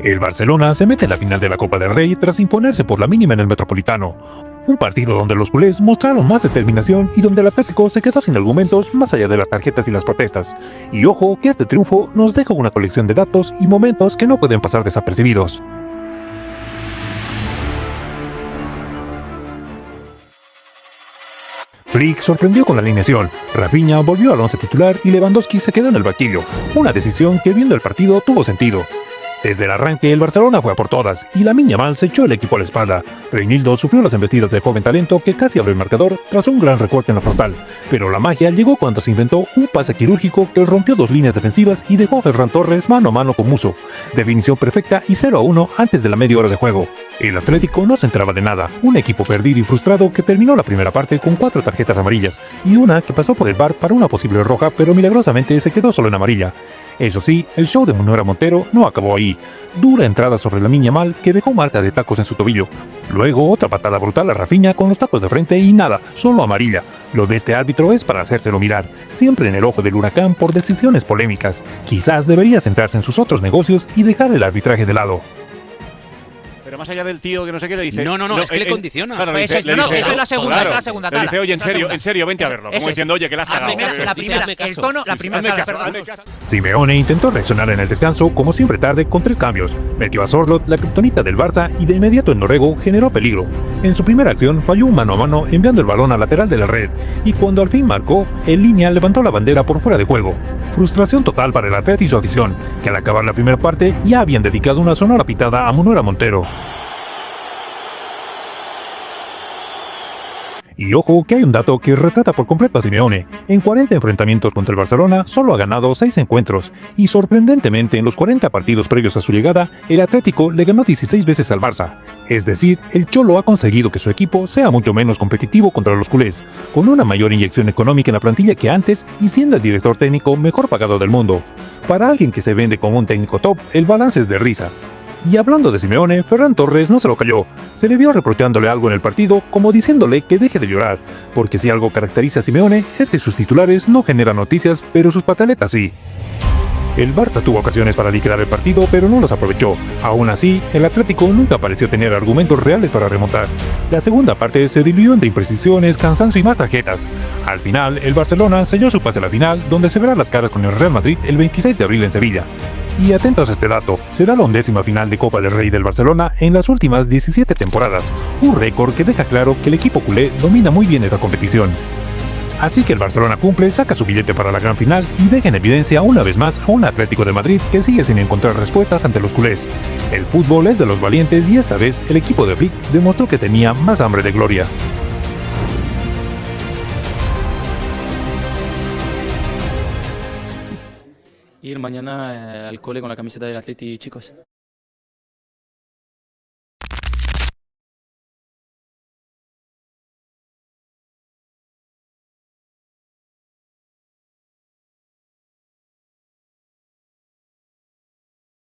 El Barcelona se mete en la final de la Copa del Rey tras imponerse por la mínima en el Metropolitano. Un partido donde los culés mostraron más determinación y donde el Atlético se quedó sin argumentos más allá de las tarjetas y las protestas. Y ojo que este triunfo nos deja una colección de datos y momentos que no pueden pasar desapercibidos. Flick sorprendió con la alineación, Rafinha volvió al once titular y Lewandowski se quedó en el banquillo, una decisión que viendo el partido tuvo sentido. Desde el arranque el Barcelona fue a por todas y Lamine Yamal se echó el equipo a la espalda. Reinildo sufrió las embestidas del joven talento que casi abrió el marcador tras un gran recorte en la frontal, pero la magia llegó cuando se inventó un pase quirúrgico que rompió dos líneas defensivas y dejó a Ferran Torres mano a mano con Musso. Definición perfecta y 0-1 antes de la media hora de juego. El Atlético no se enteraba de nada, un equipo perdido y frustrado que terminó la primera parte con 4 tarjetas amarillas y una que pasó por el VAR para una posible roja, pero milagrosamente se quedó solo en amarilla. Eso sí, el show de Munera Montero no acabó ahí. Dura entrada sobre Lamine Yamal que dejó marca de tacos en su tobillo. Luego otra patada brutal a Rafinha con los tacos de frente y nada, solo amarilla. Lo de este árbitro es para hacérselo mirar, siempre en el ojo del huracán por decisiones polémicas. Quizás debería centrarse en sus otros negocios y dejar el arbitraje de lado. Pero más allá del tío que no sé qué le dice. No, es que le condiciona. Claro, Esa es la segunda, claro, esa es la segunda. Le dice, Clara. oye, en serio, vente a verlo. Como diciendo, oye, que la has cagado. La primera, el tono, la primera. Hazme caso. Simeone intentó reaccionar en el descanso, como siempre tarde, con 3 cambios. Metió a Sorloth, la kriptonita del Barça, y de inmediato el Norrego generó peligro. En su primera acción falló un mano a mano enviando el balón al lateral de la red, y cuando al fin marcó, el línea levantó la bandera por fuera de juego. Frustración total para el Atleti y su afición, que al acabar la primera parte ya habían dedicado una sonora pitada a Munera Montero. Y ojo que hay un dato que retrata por completo a Simeone. En 40 enfrentamientos contra el Barcelona solo ha ganado 6 encuentros y sorprendentemente en los 40 partidos previos a su llegada, el Atlético le ganó 16 veces al Barça. Es decir, el Cholo ha conseguido que su equipo sea mucho menos competitivo contra los culés, con una mayor inyección económica en la plantilla que antes y siendo el director técnico mejor pagado del mundo. Para alguien que se vende como un técnico top, el balance es de risa. Y hablando de Simeone, Ferran Torres no se lo cayó. Se le vio reprochándole algo en el partido, como diciéndole que deje de llorar, porque si algo caracteriza a Simeone es que sus titulares no generan noticias, pero sus pataletas sí. El Barça tuvo ocasiones para liquidar el partido, pero no los aprovechó. Aún así, el Atlético nunca pareció tener argumentos reales para remontar. La segunda parte se diluyó entre imprecisiones, cansancio y más tarjetas. Al final, el Barcelona selló su pase a la final, donde se verán las caras con el Real Madrid el 26 de abril en Sevilla. Y atentos a este dato, será la 11ª final de Copa del Rey del Barcelona en las últimas 17 temporadas, un récord que deja claro que el equipo culé domina muy bien esta competición. Así que el Barcelona cumple, saca su billete para la gran final y deja en evidencia una vez más a un Atlético de Madrid que sigue sin encontrar respuestas ante los culés. El fútbol es de los valientes y esta vez el equipo de Flick demostró que tenía más hambre de gloria. Ir mañana al cole con la camiseta del Atleti, chicos.